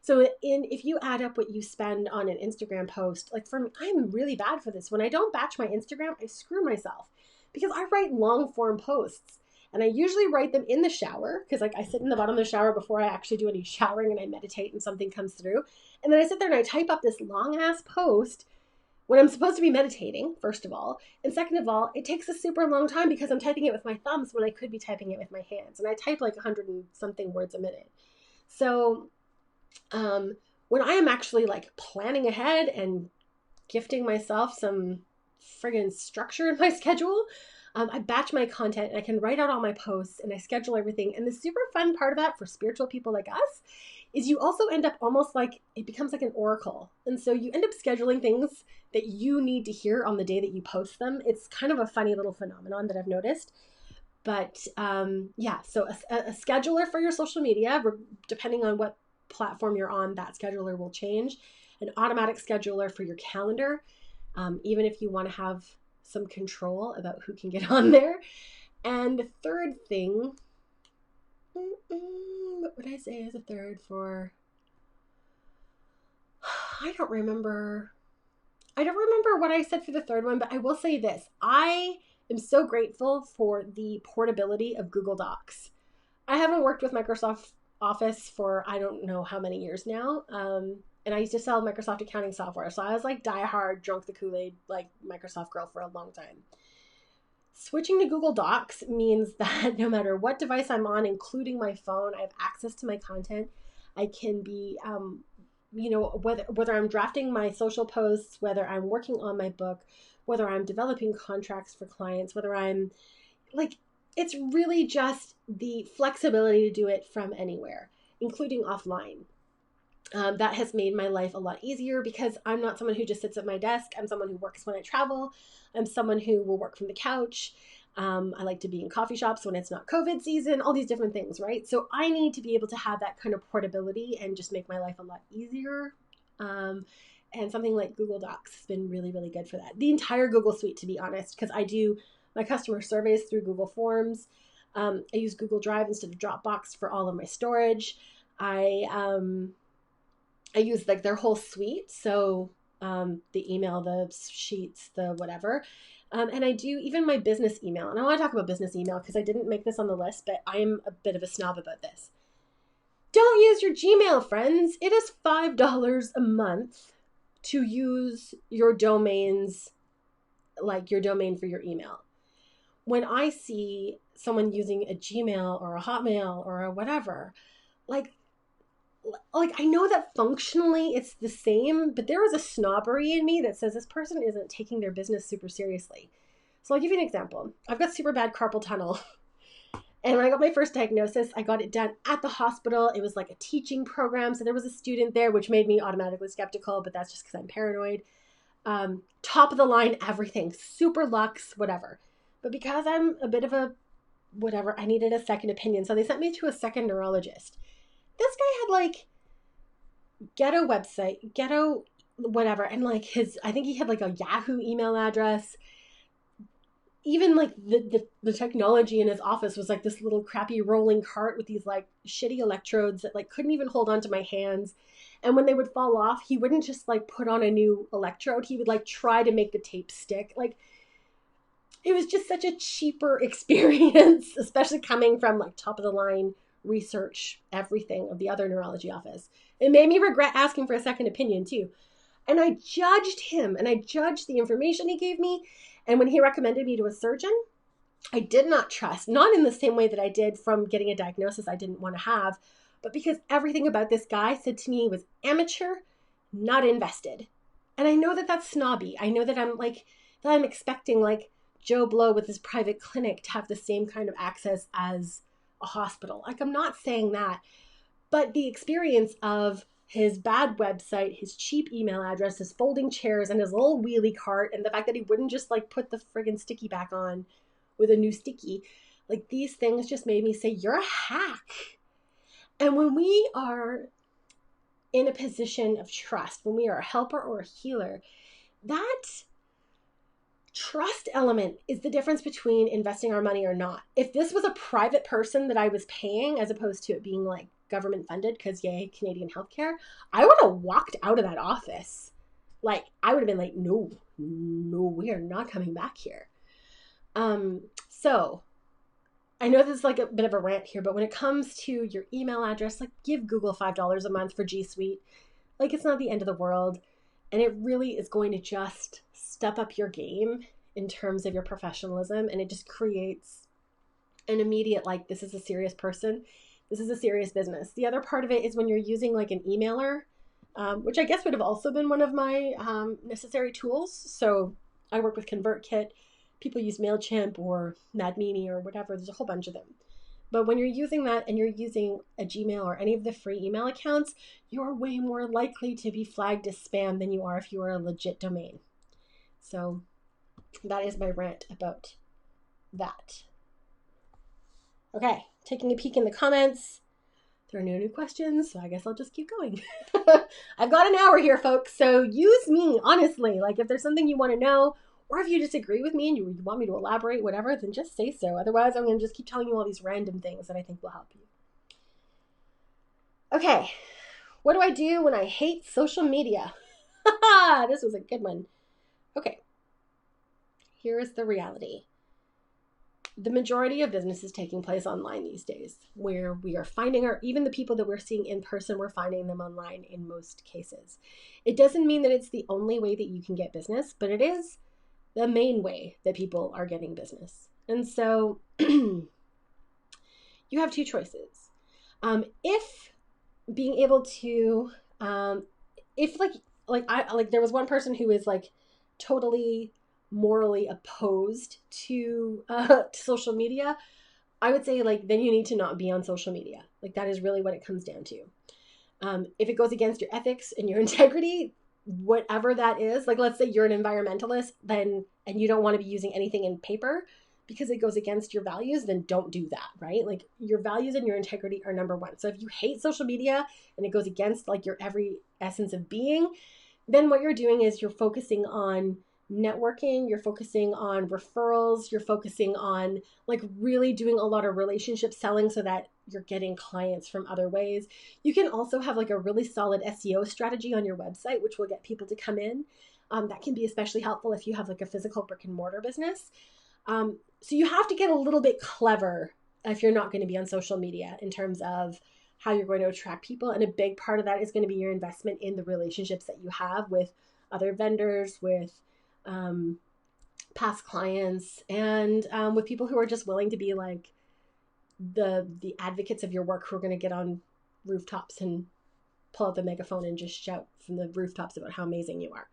So if you add up what you spend on an Instagram post, like for me, I'm really bad for this. When I don't batch my Instagram, I screw myself because I write long form posts and I usually write them in the shower because like I sit in the bottom of the shower before I actually do any showering and I meditate and something comes through. And then I sit there and I type up this long ass post when I'm supposed to be meditating, first of all. And second of all, it takes a super long time because I'm typing it with my thumbs when I could be typing it with my hands. And I type like 100 and something words a minute. So when I am actually like planning ahead and gifting myself some friggin' structure in my schedule, I batch my content and I can write out all my posts and I schedule everything. And the super fun part of that for spiritual people like us is you also end up almost like, it becomes like an oracle. And so you end up scheduling things that you need to hear on the day that you post them. It's kind of a funny little phenomenon that I've noticed. But so a scheduler for your social media, depending on what platform you're on, that scheduler will change. An automatic scheduler for your calendar, even if you want to have some control about who can get on there. And the third thing, what would I say as a third for? I don't remember what I said for the third one, but I will say this. I am so grateful for the portability of Google Docs. I haven't worked with Microsoft Office for I don't know how many years now. And I used to sell Microsoft accounting software. So I was like diehard, drunk the Kool-Aid, like Microsoft girl for a long time. Switching to Google Docs means that no matter what device I'm on, including my phone, I have access to my content. I can be, whether I'm drafting my social posts, whether I'm working on my book, whether I'm developing contracts for clients, whether I'm like, it's really just the flexibility to do it from anywhere, including offline. That has made my life a lot easier because I'm not someone who just sits at my desk. I'm someone who works when I travel. I'm someone who will work from the couch. I like to be in coffee shops when it's not COVID season, all these different things, right? So I need to be able to have that kind of portability and just make my life a lot easier. And something like Google Docs has been really, really good for that. The entire Google Suite, to be honest, because I do my customer surveys through Google Forms. I use Google Drive instead of Dropbox for all of my storage. I use like their whole suite. So the email, the sheets, the whatever. And I do even my business email. And I want to talk about business email because I didn't make this on the list, but I'm a bit of a snob about this. Don't use your Gmail, friends. It is $5 a month to use your domains, like your domain for your email. When I see someone using a Gmail or a Hotmail or a whatever, like I know that functionally it's the same, but there is a snobbery in me that says this person isn't taking their business super seriously. So I'll give you an example. I've got super bad carpal tunnel And when I got my first diagnosis, I got it done at the hospital. It was like a teaching program. So there was a student there, which made me automatically skeptical, but that's just because I'm paranoid. Top of the line, everything, super luxe, whatever. But because I'm a bit of a whatever, I needed a second opinion. So they sent me to a second neurologist. This guy had like ghetto website, ghetto whatever. And like I think he had like a Yahoo email address. Even like the technology in his office was like this little crappy rolling cart with these like shitty electrodes that like couldn't even hold onto my hands. And when they would fall off, he wouldn't just like put on a new electrode. He would like try to make the tape stick. Like it was just such a cheaper experience, especially coming from like top of the line research, everything of the other neurology office. It made me regret asking for a second opinion too. And I judged him and I judged the information he gave me. And when he recommended me to a surgeon, I did not trust, not in the same way that I did from getting a diagnosis I didn't want to have, but because everything about this guy said to me was amateur, not invested. And I know that that's snobby. I know that I'm expecting like Joe Blow with his private clinic to have the same kind of access as a hospital. Like I'm not saying that, but the experience of his bad website, his cheap email address, his folding chairs, and his little wheelie cart, and the fact that he wouldn't just like put the friggin' sticky back on with a new sticky, like these things just made me say, you're a hack. And when we are in a position of trust, when we are a helper or a healer, that trust element is the difference between investing our money or not. If this was a private person that I was paying, as opposed to it being like government funded, because yay, Canadian healthcare, I would have walked out of that office. Like I would have been like, no, we are not coming back here. So I know this is like a bit of a rant here, but when it comes to your email address, like give Google $5 a month for G Suite. Like it's not the end of the world. And it really is going to just step up your game in terms of your professionalism. And it just creates an immediate, like, this is a serious person. This is a serious business. The other part of it is when you're using like an emailer, which I guess would have also been one of my necessary tools. So I work with ConvertKit. People use MailChimp or MadMimi or whatever. There's a whole bunch of them. But when you're using that and you're using a Gmail or any of the free email accounts, you're way more likely to be flagged as spam than you are if you are a legit domain. So that is my rant about that. Okay, taking a peek in the comments. There are no new questions, so I guess I'll just keep going. I've got an hour here, folks, so use me, honestly. Like if there's something you want to know, or if you disagree with me and you want me to elaborate, whatever, then just say so. Otherwise, I'm going to just keep telling you all these random things that I think will help you. Okay, what do I do when I hate social media? This was a good one. Okay, here is the reality. The majority of business is taking place online these days, where we are finding even the people that we're seeing in person, we're finding them online in most cases. It doesn't mean that it's the only way that you can get business, but it is the main way that people are getting business. And so you have two choices. If being able to, if there was one person who is like totally morally opposed to social media, I would say like, then you need to not be on social media. Like that is really what it comes down to. If it goes against your ethics and your integrity, whatever that is, like let's say you're an environmentalist and you don't want to be using anything in paper because it goes against your values, then don't do that, right? Like your values and your integrity are number one. So if you hate social media and it goes against like your every essence of being, then what you're doing is you're focusing on networking, you're focusing on referrals, you're focusing on like really doing a lot of relationship selling so that you're getting clients from other ways. You can also have like a really solid SEO strategy on your website, which will get people to come in. That can be especially helpful if you have like a physical brick and mortar business. So you have to get a little bit clever if you're not going to be on social media in terms of how you're going to attract people. And a big part of that is going to be your investment in the relationships that you have with other vendors, with past clients, and with people who are just willing to be like the advocates of your work, who are going to get on rooftops and pull out the megaphone and just shout from the rooftops about how amazing you are.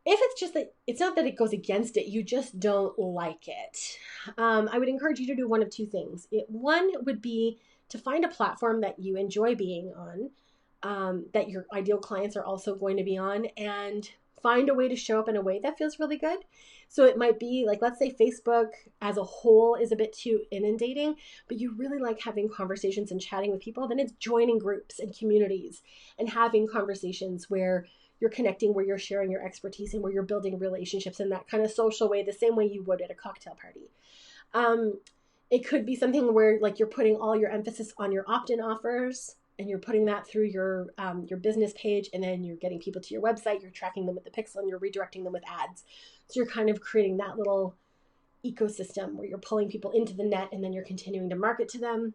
if it's just that it's not that it goes against it, you just don't like it, I would encourage you to do one of two things. One would be to find a platform that you enjoy being on, that your ideal clients are also going to be on, and find a way to show up in a way that feels really good. So it might be like, let's say Facebook as a whole is a bit too inundating, but you really like having conversations and chatting with people, then it's joining groups and communities and having conversations where you're connecting, where you're sharing your expertise, and where you're building relationships in that kind of social way, the same way you would at a cocktail party. Um, it could be something where like you're putting all your emphasis on your opt-in offers, and you're putting that through your business page, and then you're getting people to your website, you're tracking them with the pixel, and you're redirecting them with ads. So you're kind of creating that little ecosystem where you're pulling people into the net, and then you're continuing to market to them.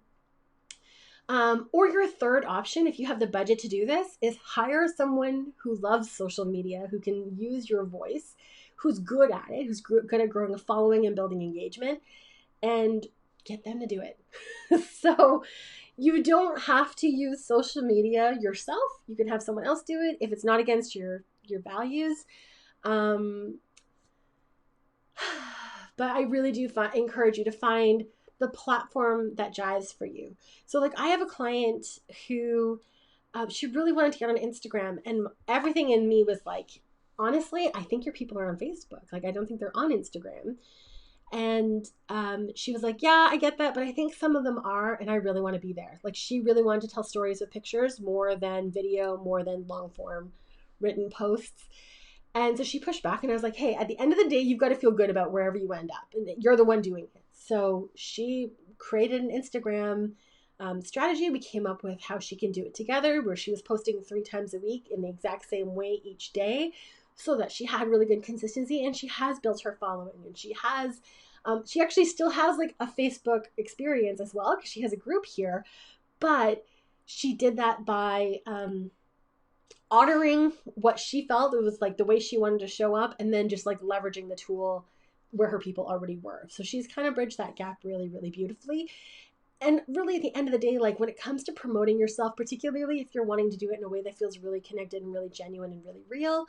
Or your third option, if you have the budget to do this, is hire someone who loves social media, who can use your voice, who's good at it, who's good at growing a following and building engagement, and get them to do it. So you don't have to use social media yourself. You can have someone else do it if it's not against your values. But I really do encourage you to find the platform that jives for you. So like I have a client who she really wanted to get on Instagram, and everything in me was like, honestly, I think your people are on Facebook. Like I don't think they're on Instagram. And she was like, yeah, I get that, but I think some of them are, and I really want to be there. Like she really wanted to tell stories with pictures more than video, more than long form written posts. And so she pushed back, and I was like, hey, at the end of the day, you've got to feel good about wherever you end up, and you're the one doing it. So she created an Instagram strategy. We came up with how she can do it together, where she was posting 3 times a week in the exact same way each day, so that she had really good consistency, and she has built her following, and she actually still has like a Facebook experience as well, because she has a group here, but she did that by honoring what she felt it was like the way she wanted to show up, and then just like leveraging the tool where her people already were. So she's kind of bridged that gap really, really beautifully. And really at the end of the day, like when it comes to promoting yourself, particularly if you're wanting to do it in a way that feels really connected and really genuine and really real,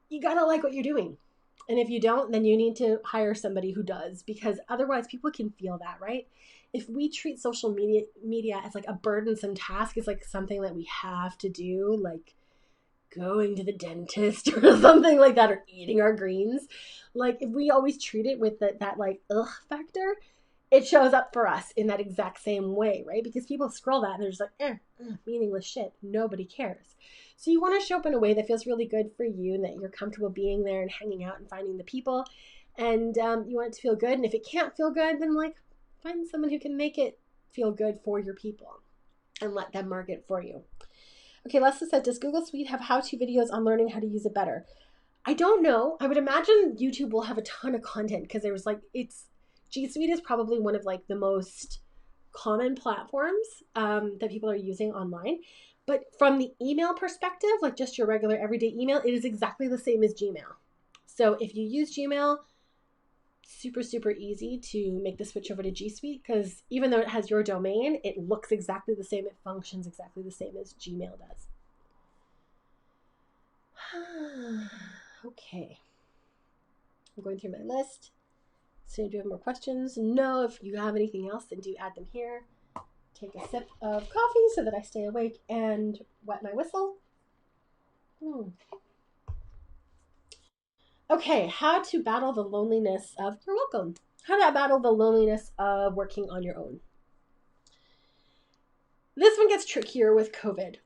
you gotta like what you're doing. And if you don't, then you need to hire somebody who does, because otherwise people can feel that, right? If we treat social media as like a burdensome task, it's like something that we have to do, like going to the dentist or something like that, or eating our greens. Like if we always treat it with that like ugh factor, it shows up for us in that exact same way, right? Because people scroll that and they're just like, meaningless shit. Nobody cares. So you want to show up in a way that feels really good for you, and that you're comfortable being there and hanging out and finding the people. And you want it to feel good. And if it can't feel good, then like find someone who can make it feel good for your people and let them market for you. Okay, Leslie said, does Google Suite have how-to videos on learning how to use it better? I don't know. I would imagine YouTube will have a ton of content, because there was like, G Suite is probably one of like the most common platforms that people are using online. But from the email perspective, like just your regular everyday email, it is exactly the same as Gmail. So if you use Gmail, super, super easy to make the switch over to G Suite, because even though it has your domain, it looks exactly the same. It functions exactly the same as Gmail does. Okay. I'm going through my list. So do you have more questions? No. If you have anything else, then do add them here. Take a sip of coffee so that I stay awake and wet my whistle. Okay, how to battle the loneliness of, you're welcome. How to battle the loneliness of working on your own. This one gets trickier with COVID.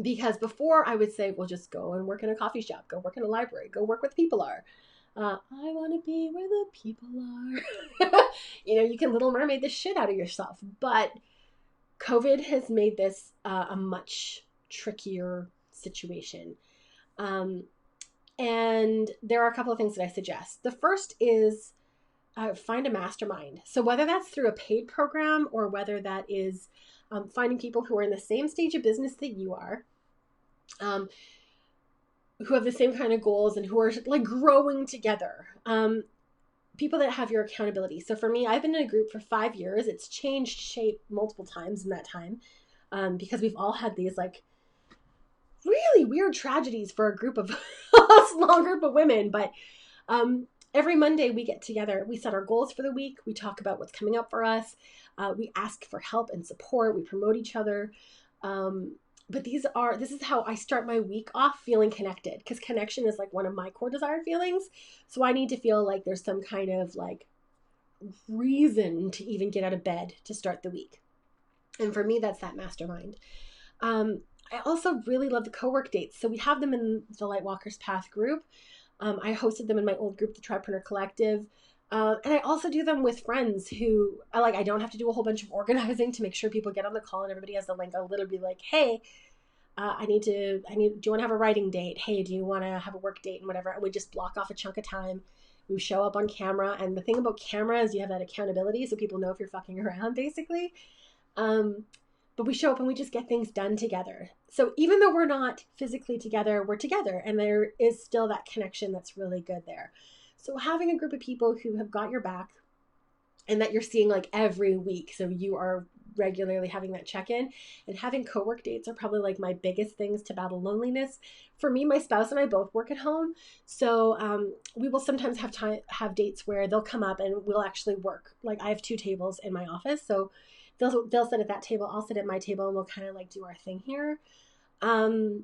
Because before I would say, well, just go and work in a coffee shop, go work in a library, go work where the people are. I want to be where the people are. You can Little Mermaid the shit out of yourself. But COVID has made this a much trickier situation. And there are a couple of things that I suggest. The first is find a mastermind. So whether that's through a paid program, or whether that is finding people who are in the same stage of business that you are, who have the same kind of goals and who are like growing together. People that have your accountability. So for me, I've been in a group for 5 years. It's changed shape multiple times in that time, because we've all had these like really weird tragedies for a group of a small group of women. But every Monday we get together, we set our goals for the week, we talk about what's coming up for us, we ask for help and support, we promote each other. But this is how I start my week off feeling connected, because connection is like one of my core desired feelings. So I need to feel like there's some kind of like reason to even get out of bed to start the week. And for me, that's that mastermind. I also really love the co-work dates. So we have them in the Lightwalkers Path group. I hosted them in my old group, the Tripreneur Collective. And I also do them with friends who I don't have to do a whole bunch of organizing to make sure people get on the call and everybody has the link. I'll literally be like, hey, do you want to have a writing date? Hey, do you want to have a work date and whatever? And we just block off a chunk of time. We show up on camera. And the thing about camera is you have that accountability. So people know if you're fucking around, basically. But we show up and we just get things done together. So even though we're not physically together, we're together. And there is still that connection that's really good there. So having a group of people who have got your back and that you're seeing like every week. So you are regularly having that check-in, and having co-work dates are probably like my biggest things to battle loneliness. For me, my spouse and I both work at home. So we will sometimes have dates where they'll come up and we'll actually work. Like I have 2 tables in my office. So they'll sit at that table, I'll sit at my table, and we'll kind of like do our thing here. And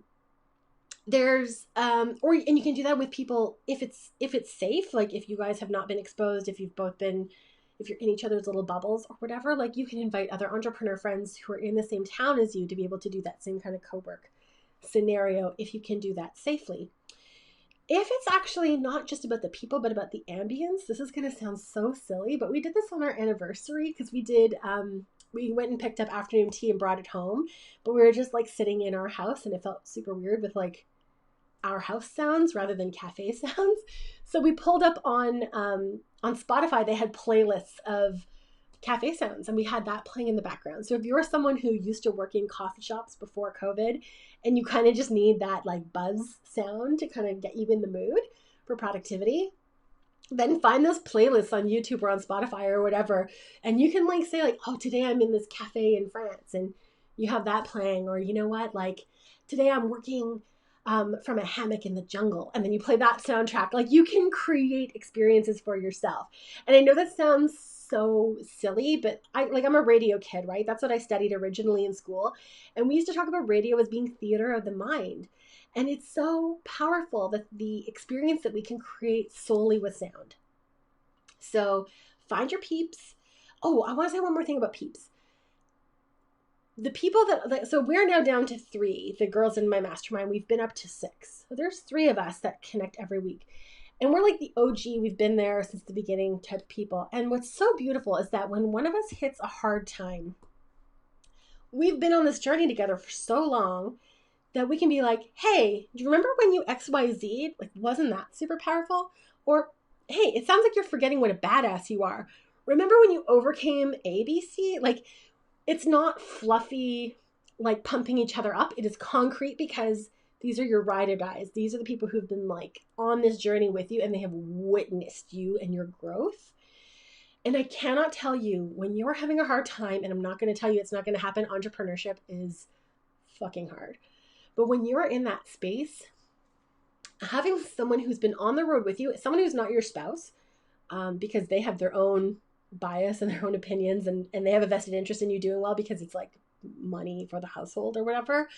you can do that with people if it's safe, like if you guys have not been exposed, if you're in each other's little bubbles or whatever, like you can invite other entrepreneur friends who are in the same town as you to be able to do that same kind of co-work scenario if you can do that safely. If it's actually not just about the people, but about the ambience, this is going to sound so silly, but we did this on our anniversary because we went and picked up afternoon tea and brought it home, but we were just like sitting in our house and it felt super weird with like our house sounds rather than cafe sounds. So we pulled up on Spotify, they had playlists of cafe sounds and we had that playing in the background. So if you're someone who used to work in coffee shops before COVID and you kind of just need that like buzz sound to kind of get you in the mood for productivity, then find those playlists on YouTube or on Spotify or whatever. And you can like say like, oh, today I'm in this cafe in France, and you have that playing. Or you know what, like today I'm working from a hammock in the jungle, and then you play that soundtrack. Like you can create experiences for yourself. And I know that sounds so silly, but I'm a radio kid, right? That's what I studied originally in school. And we used to talk about radio as being theater of the mind. And it's so powerful, that the experience that we can create solely with sound. So find your peeps. Oh, I want to say one more thing about peeps. The people so we're now down to 3, the girls in my mastermind. We've been up to 6. So there's 3 of us that connect every week. And we're like the OG, we've been there since the beginning type of people. And what's so beautiful is that when one of us hits a hard time, we've been on this journey together for so long that we can be like, hey, do you remember when you XYZ? Like, wasn't that super powerful? Or, hey, it sounds like you're forgetting what a badass you are. Remember when you overcame ABC? Like, it's not fluffy, like pumping each other up. It is concrete, because these are your ride or dies. These are the people who've been like on this journey with you, and they have witnessed you and your growth. And I cannot tell you, when you're having a hard time, and I'm not going to tell you it's not going to happen, entrepreneurship is fucking hard. But when you're in that space, having someone who's been on the road with you, someone who's not your spouse, because they have their own bias and their own opinions, and they have a vested interest in you doing well because it's like money for the household or whatever.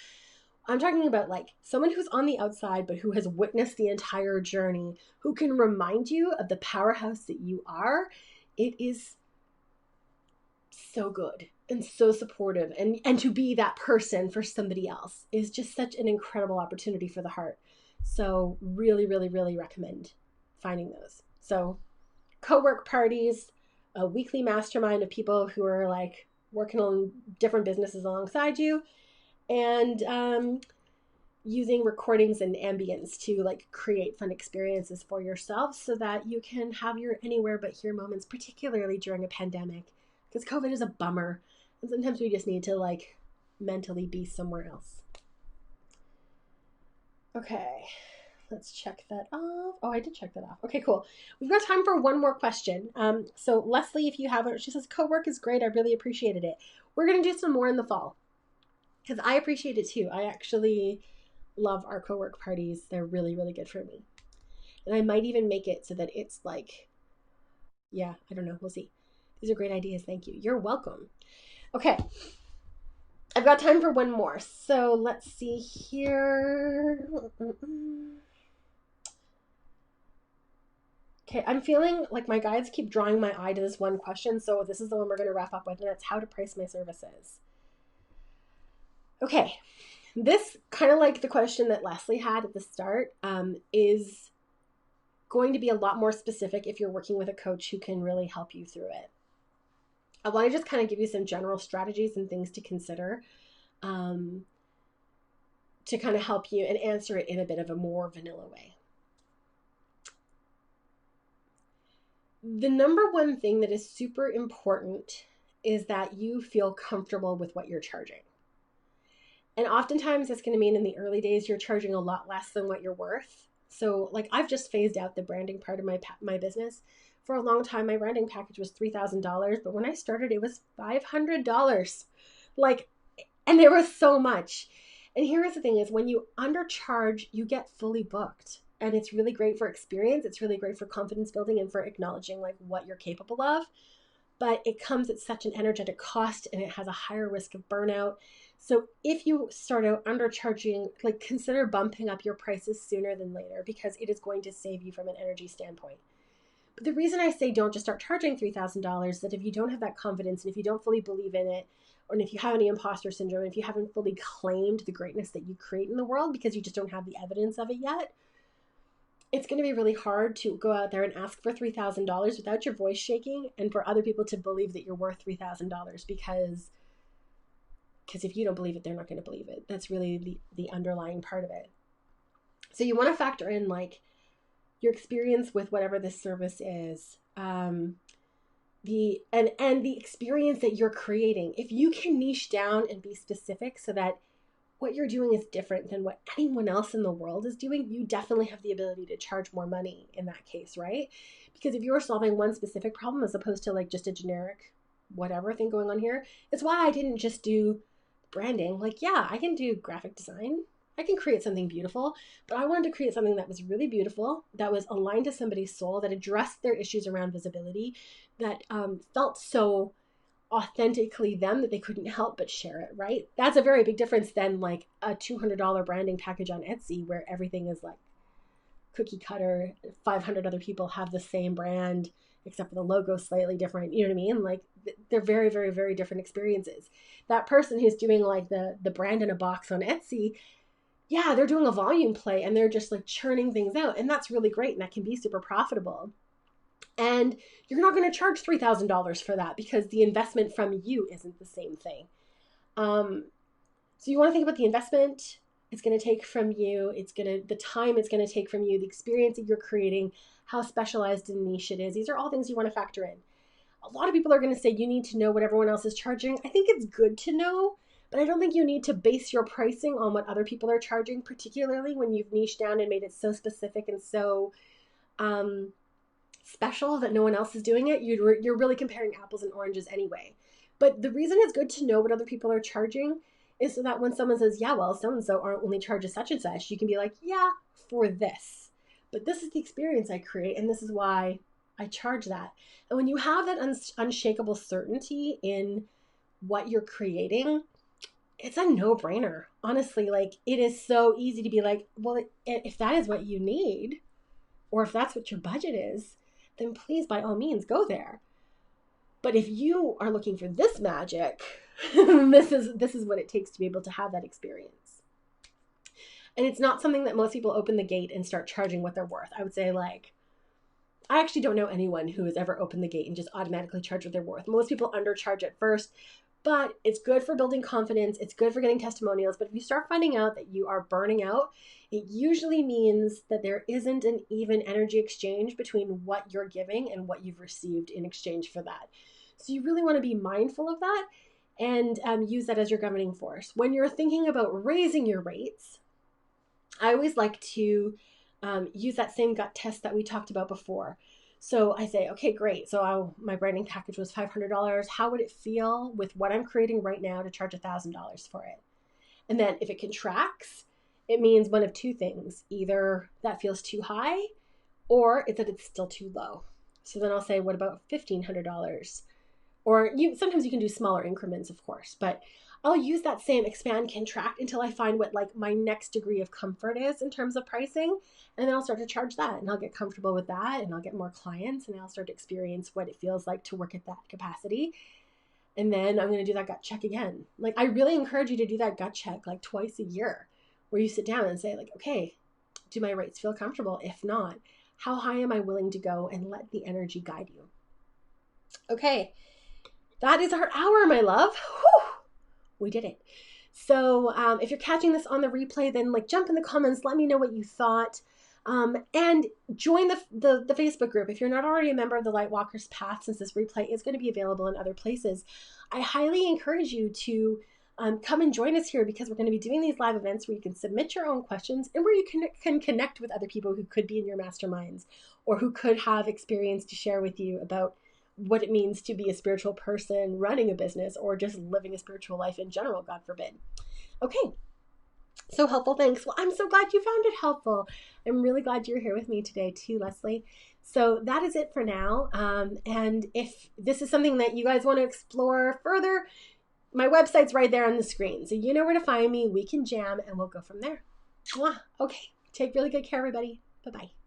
I'm talking about like someone who's on the outside, but who has witnessed the entire journey, who can remind you of the powerhouse that you are. It is so good and so supportive, and to be that person for somebody else is just such an incredible opportunity for the heart. So really, really, really recommend finding those. So co-work parties, a weekly mastermind of people who are like working on different businesses alongside you, and using recordings and ambience to like create fun experiences for yourself so that you can have your anywhere but here moments, particularly during a pandemic, because COVID is a bummer. And sometimes we just need to like mentally be somewhere else. Okay, let's check that off. Oh, I did check that off. Okay, cool. We've got time for one more question. So Leslie, if you haven't, she says, co-work is great. I really appreciated it. We're going to do some more in the fall, because I appreciate it too. I actually love our co-work parties. They're really, really good for me. And I might even make it so that it's like, yeah, I don't know. We'll see. These are great ideas. Thank you. You're welcome. Okay. I've got time for one more. So let's see here. Okay, I'm feeling like my guides keep drawing my eye to this one question. So this is the one we're going to wrap up with, and that's how to price my services. Okay, this kind of like the question that Leslie had at the start is going to be a lot more specific if you're working with a coach who can really help you through it. I want to just kind of give you some general strategies and things to consider to kind of help you and answer it in a bit of a more vanilla way. The number one thing that is super important is that you feel comfortable with what you're charging. And oftentimes it's going to mean in the early days, you're charging a lot less than what you're worth. So like I've just phased out the branding part of my business. For a long time, my branding package was $3,000. But when I started, it was $500. And there was so much. And here's the thing is when you undercharge, you get fully booked. And it's really great for experience. It's really great for confidence building and for acknowledging like what you're capable of. But it comes at such an energetic cost and it has a higher risk of burnout. So if you start out undercharging, like consider bumping up your prices sooner than later because it is going to save you from an energy standpoint. But the reason I say don't just start charging $3,000 is that if you don't have that confidence and if you don't fully believe in it, or if you have any imposter syndrome, and if you haven't fully claimed the greatness that you create in the world because you just don't have the evidence of it yet, it's going to be really hard to go out there and ask for $3,000 without your voice shaking and for other people to believe that you're worth $3,000 because if you don't believe it, they're not going to believe it. That's really the underlying part of it. So you want to factor in like your experience with whatever this service is, the experience that you're creating. If you can niche down and be specific so that what you're doing is different than what anyone else in the world is doing, you definitely have the ability to charge more money in that case, right? Because if you're solving one specific problem as opposed to like just a generic whatever thing going on here, it's why I didn't just do branding. Like, yeah, I can do graphic design. I can create something beautiful, but I wanted to create something that was really beautiful, that was aligned to somebody's soul, that addressed their issues around visibility, that felt so authentically them that they couldn't help but share it, right? That's a very big difference than like a $200 branding package on Etsy where everything is like cookie cutter. 500 other people have the same brand except for the logo slightly different. You know what I mean? Like they're very, very, very different experiences. That person who's doing like the brand in a box on Etsy, yeah, they're doing a volume play and they're just like churning things out. And that's really great. And that can be super profitable. And you're not going to charge $3,000 for that because the investment from you isn't the same thing. So you want to think about the investment it's going to take from you. The time it's going to take from you, the experience that you're creating, how specialized and niche it is. These are all things you want to factor in. A lot of people are going to say you need to know what everyone else is charging. I think it's good to know, but I don't think you need to base your pricing on what other people are charging, particularly when you've niched down and made it so specific and so special that no one else is doing it. You're really comparing apples and oranges anyway. But the reason it's good to know what other people are charging is so that when someone says, yeah, well, so-and-so only charges such and such, you can be like, yeah, for this. But this is the experience I create, and this is why I charge that. And when you have that unshakable certainty in what you're creating, it's a no-brainer. Honestly, like it is so easy to be like, well, if that is what you need, or if that's what your budget is, then please, by all means, go there. But if you are looking for this magic, this is what it takes to be able to have that experience. And it's not something that most people open the gate and start charging what they're worth. I would say like, I actually don't know anyone who has ever opened the gate and just automatically charged what they're worth. Most people undercharge at first, but it's good for building confidence. It's good for getting testimonials. But if you start finding out that you are burning out, it usually means that there isn't an even energy exchange between what you're giving and what you've received in exchange for that. So you really want to be mindful of that and use that as your governing force. When you're thinking about raising your rates, I always like to use that same gut test that we talked about before. So I say, okay, great. So my branding package was $500. How would it feel with what I'm creating right now to charge $1,000 for it? And then if it contracts it means one of two things. Either that feels too high, or it's that it's still too low. So then I'll say, what about $1,500? Or sometimes you can do smaller increments, of course, but I'll use that same expand, contract until I find what like my next degree of comfort is in terms of pricing. And then I'll start to charge that, and I'll get comfortable with that, and I'll get more clients, and I'll start to experience what it feels like to work at that capacity. And then I'm going to do that gut check again. Like, I really encourage you to do that gut check like twice a year, where you sit down and say like, okay, do my rates feel comfortable? If not, how high am I willing to go, and let the energy guide you? Okay. That is our hour, my love. Whew, we did it. So if you're catching this on the replay, then like jump in the comments, let me know what you thought. And join the Facebook group. If you're not already a member of the Lightwalkers Path, since this replay is going to be available in other places, I highly encourage you to come and join us here, because we're going to be doing these live events where you can submit your own questions, and where you can connect with other people who could be in your masterminds, or who could have experience to share with you about what it means to be a spiritual person running a business, or just living a spiritual life in general, God forbid. Okay. So helpful. Thanks. Well, I'm so glad you found it helpful. I'm really glad you're here with me today too, Leslie. So that is it for now. And if this is something that you guys want to explore further, my website's right there on the screen. So you know where to find me. We can jam, and we'll go from there. Mwah. Okay. Take really good care, everybody. Bye-bye.